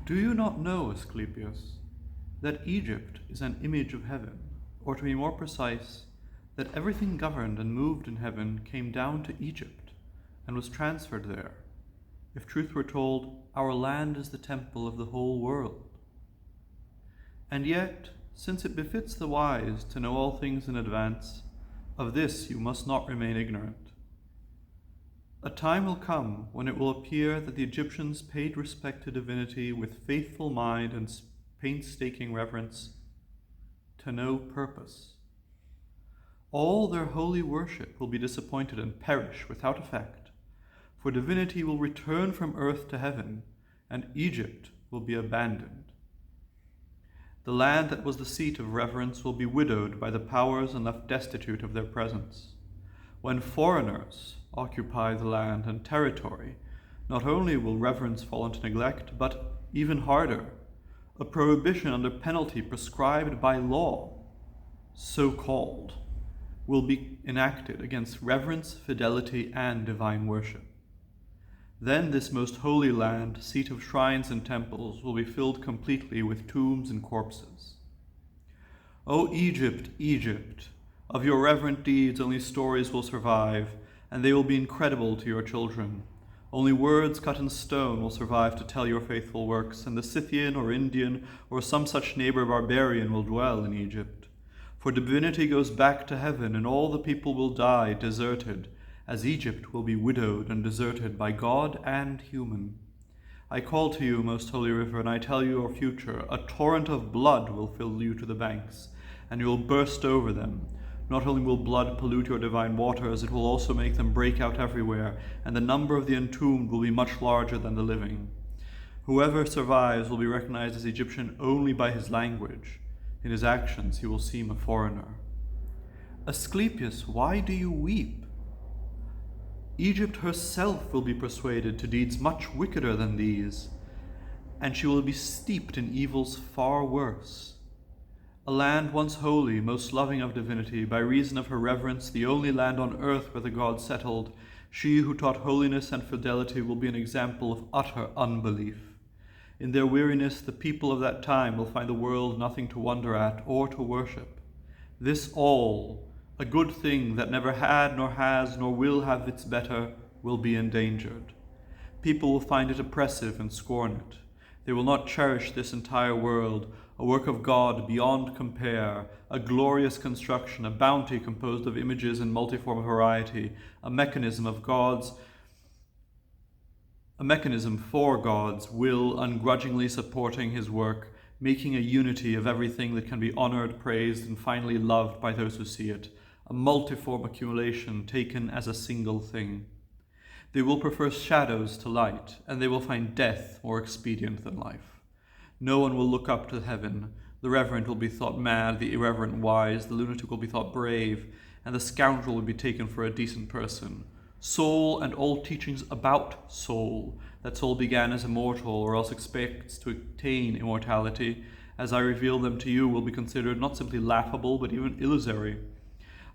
Do you not know, Asclepius, that Egypt is an image of heaven, or to be more precise, that everything governed and moved in heaven came down to Egypt and was transferred there? If truth were told, our land is the temple of the whole world. And yet, since it befits the wise to know all things in advance, of this you must not remain ignorant. A time will come when it will appear that the Egyptians paid respect to divinity with faithful mind and painstaking reverence to no purpose. All their holy worship will be disappointed and perish without effect, for divinity will return from earth to heaven, and Egypt will be abandoned. The land that was the seat of reverence will be widowed by the powers and left destitute of their presence. When foreigners occupy the land and territory, not only will reverence fall into neglect, but even harder, a prohibition under penalty prescribed by law, so-called, will be enacted against reverence, fidelity, and divine worship. Then this most holy land, seat of shrines and temples, will be filled completely with tombs and corpses. O Egypt, Egypt, of your reverent deeds only stories will survive, and they will be incredible to your children. Only words cut in stone will survive to tell your faithful works, and the Scythian or Indian or some such neighbor barbarian will dwell in Egypt. For divinity goes back to heaven, and all the people will die deserted, as Egypt will be widowed and deserted by God and human. I call to you, most holy river, and I tell you your future. A torrent of blood will fill you to the banks, and you will burst over them. Not only will blood pollute your divine waters, it will also make them break out everywhere, and the number of the entombed will be much larger than the living. Whoever survives will be recognized as Egyptian only by his language. In his actions he will seem a foreigner. Asclepius, why do you weep? Egypt herself will be persuaded to deeds much wickeder than these, and she will be steeped in evils far worse. A land once holy, most loving of divinity, by reason of her reverence, the only land on earth where the gods settled, she who taught holiness and fidelity will be an example of utter unbelief. In their weariness, the people of that time will find the world nothing to wonder at or to worship. This all, a good thing that never had nor has nor will have its better, will be endangered. People will find it oppressive and scorn it. They will not cherish this entire world, a work of God beyond compare, a glorious construction, a bounty composed of images in multiform variety, a mechanism for God's will, ungrudgingly supporting his work, making a unity of everything that can be honored, praised, and finally loved by those who see it, a multiform accumulation taken as a single thing. They will prefer shadows to light, and they will find death more expedient than life. No one will look up to heaven. The reverent will be thought mad, the irreverent wise, the lunatic will be thought brave, and the scoundrel will be taken for a decent person. Soul and all teachings about soul, that soul began as immortal or else expects to attain immortality, as I reveal them to you, will be considered not simply laughable but even illusory.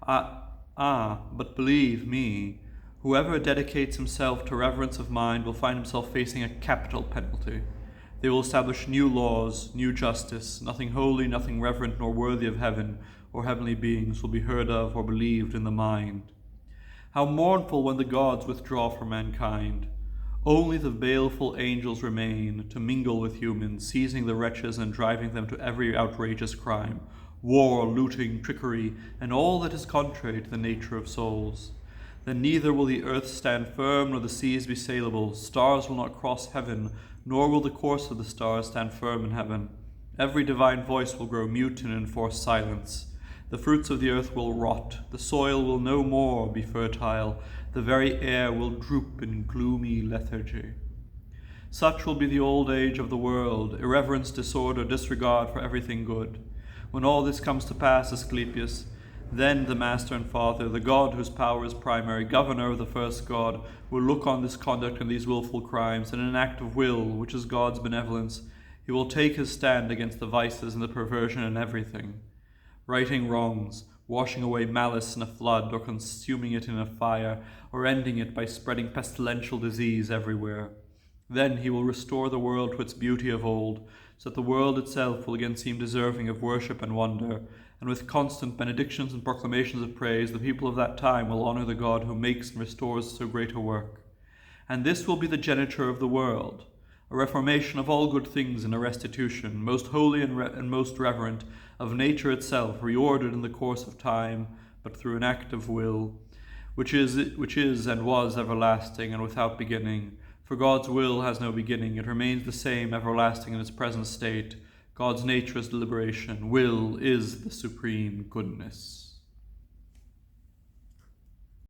But believe me, whoever dedicates himself to reverence of mind will find himself facing a capital penalty. They will establish new laws, new justice. Nothing holy, nothing reverent, nor worthy of heaven or heavenly beings will be heard of or believed in the mind. How mournful when the gods withdraw from mankind. Only the baleful angels remain to mingle with humans, seizing the wretches and driving them to every outrageous crime, war, looting, trickery, and all that is contrary to the nature of souls. Then neither will the earth stand firm nor the seas be sailable. Stars will not cross heaven, nor will the course of the stars stand firm in heaven. Every divine voice will grow mute and enforce silence. The fruits of the earth will rot. The soil will no more be fertile. The very air will droop in gloomy lethargy. Such will be the old age of the world, irreverence, disorder, disregard for everything good. When all this comes to pass, Asclepius, then the Master and Father, the God whose power is primary, governor of the first God, will look on this conduct and these willful crimes, and in an act of will, which is God's benevolence, he will take his stand against the vices and the perversion in everything, righting wrongs, washing away malice in a flood, or consuming it in a fire, or ending it by spreading pestilential disease everywhere. Then he will restore the world to its beauty of old, so that the world itself will again seem deserving of worship and wonder, and with constant benedictions and proclamations of praise, the people of that time will honor the God who makes and restores so great a work. And this will be the geniture of the world, a reformation of all good things and a restitution, most holy and most reverent, of nature itself, reordered in the course of time, but through an act of will, which is and was everlasting and without beginning. For God's will has no beginning, it remains the same, everlasting in its present state. God's nature is deliberation, will is the supreme goodness.